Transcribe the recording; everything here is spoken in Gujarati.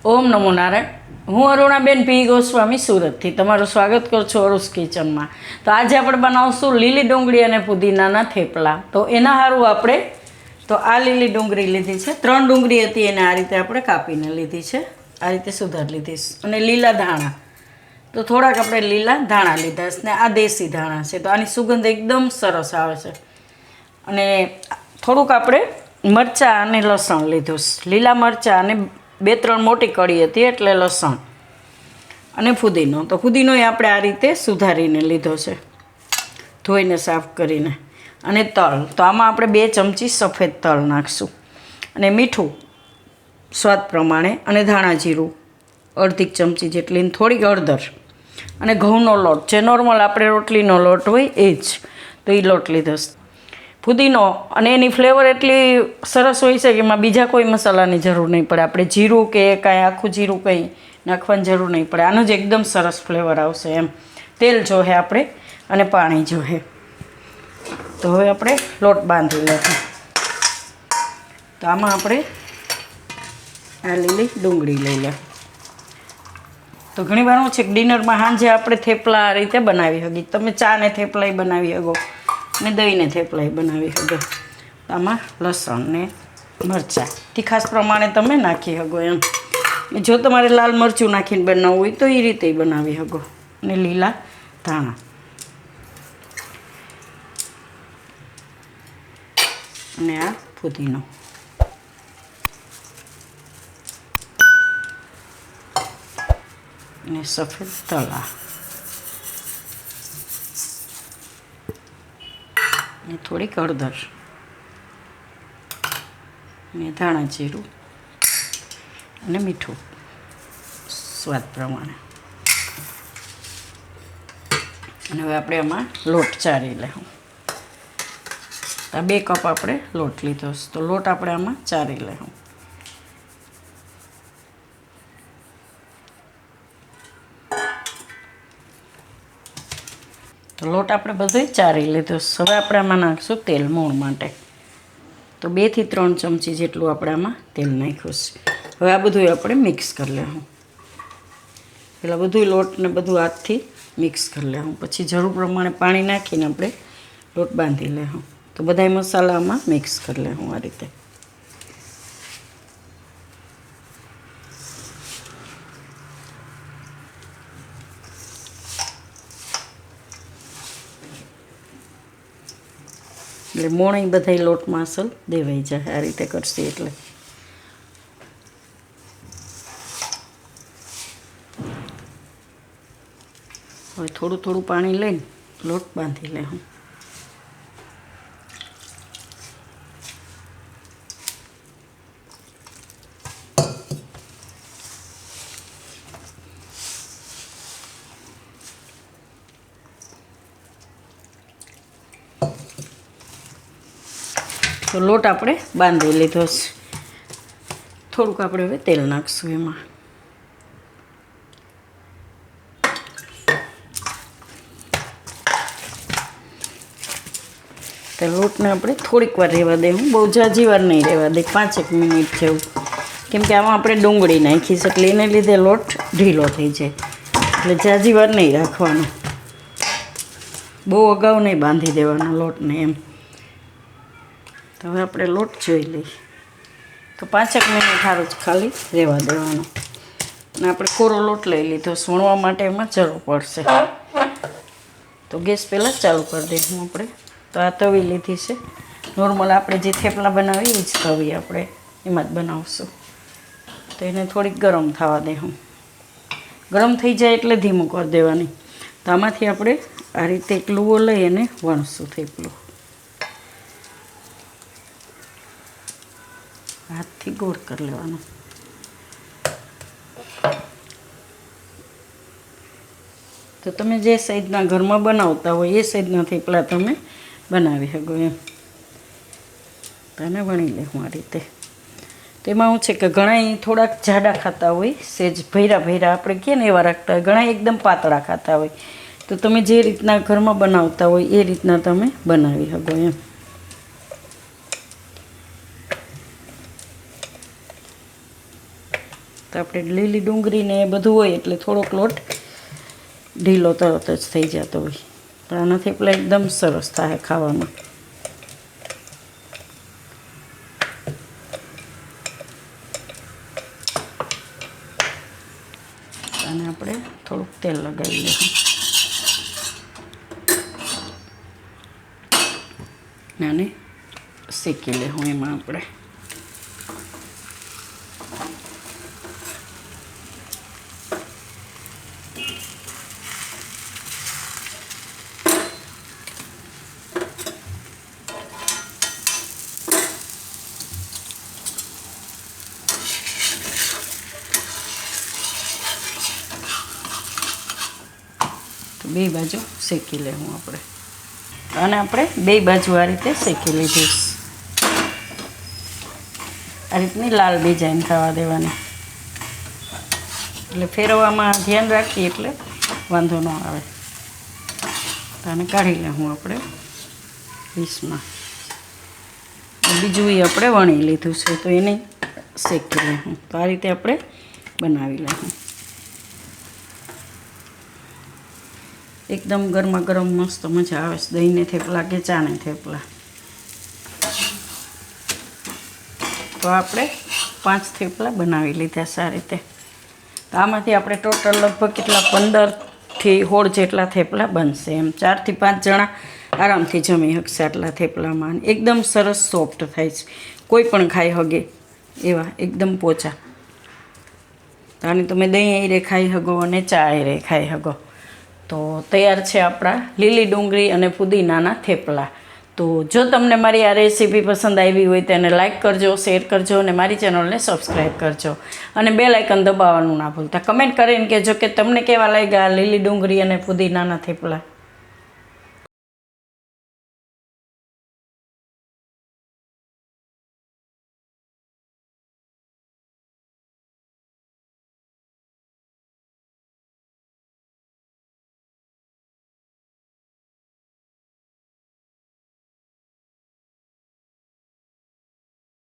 ઓમ નમો નારાયણ. હું અરુણાબેન પી ગોસ્વામી સુરતથી તમારું સ્વાગત કરું છું અરુસ કિચનમાં. તો આજે આપણે બનાવશું લીલી ડુંગળી અને પુદીનાના થેપલા. તો એના સારું આપણે આ લીલી ડુંગળી લીધી છે, 3 ડુંગળી હતી એને આ રીતે આપણે કાપીને લીધી છે, આ રીતે સુધારી લીધી છે. અને લીલા ધાણા તો થોડાક આપણે લીલા ધાણા લીધા છે ને આ દેશી ધાણા છે. તો આની સુગંધ એકદમ સરસ આવે છે. અને થોડુંક આપણે મરચાં અને લસણ લીધું છે, લીલા મરચાં અને 2-3 મોટી કળી હતી એટલે લસણ અને ફુદીનો. તો ફુદીનો એ આપણે આ રીતે સુધારીને લીધો છે, ધોઈને સાફ કરીને. અને તલ તો આમાં આપણે 2 ચમચી સફેદ તલ નાખીશું અને મીઠું સ્વાદ પ્રમાણે અને ધાણા જીરું અડધી ચમચી જેટલી, થોડીક હળદર અને ઘઉંનો લોટ, જે નોર્મલ આપણે રોટલીનો લોટ હોય એ જ, તો એ લોટ લીધો છે. ફુદીનો અને એની ફ્લેવર એટલી સરસ હોય છે કે એમાં બીજા કોઈ મસાલાની જરૂર નહીં પડે. આપણે જીરું કે કાંઈ આખું જીરું કંઈ નાખવાની જરૂર નહીં પડે. આનું જ એકદમ સરસ ફ્લેવર આવશે એમ. તેલ જોહે આપણે અને પાણી જોહે. તો હવે આપણે લોટ બાંધી લઈશું. તો આમાં આપણે આ લીલી ડુંગળી લઈ લે. તો ઘણી વાર શું છે કે ડિનરમાં સાંજે આપણે થેપલા આ રીતે બનાવી શકીએ. તમે ચા ને થેપલાય બનાવી શકો ને દહીંને થેપલાય બનાવી શકો. આમાં લસણ ને મરચાં તીખાસ પ્રમાણે તમે નાખી શકો એમ. જો તમારે લાલ મરચું નાખીને બનાવવું હોય તો એ રીતે બનાવી શકો. અને લીલા ધાણા અને આ ફુદીનો. અને સફેદ તલા ને થોડીક હળદર ને ધાણા જીરું અને મીઠું સ્વાદ પ્રમાણે. અને હવે આપણે આમાં લોટ ચારી લઈશું. આ 2 કપ આપણે લોટ લીધો છે, તો લોટ આપણે આમાં ચારી લઈશું. તો લોટ આપણે બધો ચારી લીધો. હવે આપણે આમાં નાખીશું તેલ મોણ માટે. તો 2 થી 3 ચમચી જેટલું આપણે આમાં તેલ નાખ્યું છે. હવે આ બધું આપણે મિક્સ કરી લેવું. પહેલાં બધું લોટ ને બધું હાથથી મિક્સ કરી લેવું, પછી જરૂર પ્રમાણે પાણી નાખીને આપણે લોટ બાંધી લેવું. તો બધાય મસાલામાં મિક્સ કરી લેવું આ રીતે. એટલે મોણ બધાય લોટમાં અસલ દેવાઈ જાય આ રીતે કરશે એટલે. હવે થોડું થોડું પાણી લઈને લોટ બાંધી લેવું. તો લોટ આપણે બાંધી લીધો છે. થોડુંક આપણે હવે તેલ નાખીશું એમાં. તો લોટને આપણે થોડીક વાર રહેવા દઈએ. બહુ ઝાઝી વાર નહીં રહેવા દે, 5-1 મિનિટ જેવું. કેમ કે આમાં આપણે ડુંગળી નાખી છે એટલે એને લીધે લોટ ઢીલો થઈ જાય. એટલે ઝાઝી વાર નહીં રાખવાનો, બહુ અગાઉ નહીં બાંધી દેવાનો લોટને એમ. તો હવે આપણે લોટ જોઈ લઈએ. તો 5-1 મિનિટ સારું જ ખાલી રહેવા દેવાનો. અને આપણે કોરો લોટ લઈ લીધો, વણવા માટે એમાં જરૂર પડશે. તો ગેસ પહેલાં ચાલુ કરી દઈશું આપણે. તો આ તવી લીધી છે, નોર્મલ આપણે જે થેપલા બનાવીએ એ જ તવી આપણે એમાં જ બનાવશું. તો એને થોડીક ગરમ થવા દઈશું. ગરમ થઈ જાય એટલે ધીમું કરી દેવાની. તો આમાંથી આપણે આ રીતે એક લુવો લઈ અને વણશું થેપલું. હાથથી ગોળ કરી લેવાનું. તો તમે જે સાઈઝના ઘરમાં બનાવતા હોય એ સાઈઝના થેપલા તમે બનાવી શકો એમ. તો એને વણી લેવું આ રીતે. તેમાં શું છે કે ઘણા થોડાક જાડા ખાતા હોય, સેજ ભૈરા ભૈરા આપણે કહીએ ને એવા રાખતા હોય, ઘણા એકદમ પાતળા ખાતા હોય. તો તમે જે રીતના ઘરમાં બનાવતા હોય એ રીતના તમે બનાવી શકો એમ. તો આપણે લીલી ડુંગળીને એ બધું હોય એટલે થોડોક લોટ ઢીલો તરત જ થઈ જતો હોય, પણ આના થેપલા એકદમ સરસ થાય ખાવામાં. અને આપણે થોડુંક તેલ લગાવી લઈશું અને શેકી લેવું એમાં આપણે. બે બાજુ શેકી લેવું આપણે. અને આપણે બે બાજુ આ રીતે શેકી લીધું. આ રીતની લાલ ડિઝાઇન થવા દેવાની, એટલે ફેરવવામાં ધ્યાન રાખીએ એટલે વાંધો ન આવે. આને કાઢી લેવું આપણે પીસમાં. બીજું એ આપણે વણી લીધું છે તો એને શેકી લેવું. તો આ રીતે આપણે બનાવી લેવું. એકદમ ગરમા ગરમ મસ્ત મજા આવે છે. દહીંને થેપલા કે ચાને થેપલા. તો આપણે 5 થેપલા બનાવી લીધા છે આ રીતે. તો આમાંથી આપણે ટોટલ લગભગ કેટલા 15થી 16 જેટલા થેપલા બનશે. એમ 4 થી 5 જણા આરામથી જમી શકશે આટલા થેપલામાં. એકદમ સરસ સોફ્ટ થાય છે, કોઈ પણ ખાઈ શકે એવા એકદમ પોચા. તો આને તમે દહીં હારે ખાઈ શકો અને ચા હારે ખાઈ શકો. તો તૈયાર છે આપણા લીલી ડુંગળી અને ફુદીનાના થેપલા. તો જો તમને મારી આ રેસીપી પસંદ આવી હોય તો એને લાઇક કરજો, શેર કરજો અને મારી ચેનલને સબસ્ક્રાઈબ કરજો. અને બેલ આઇકન દબાવવાનું ના ભૂલતા. કમેન્ટ કરીને કહેજો કે તમને કેવા લાગ્યા લીલી ડુંગળી અને ફુદીનાના થેપલા.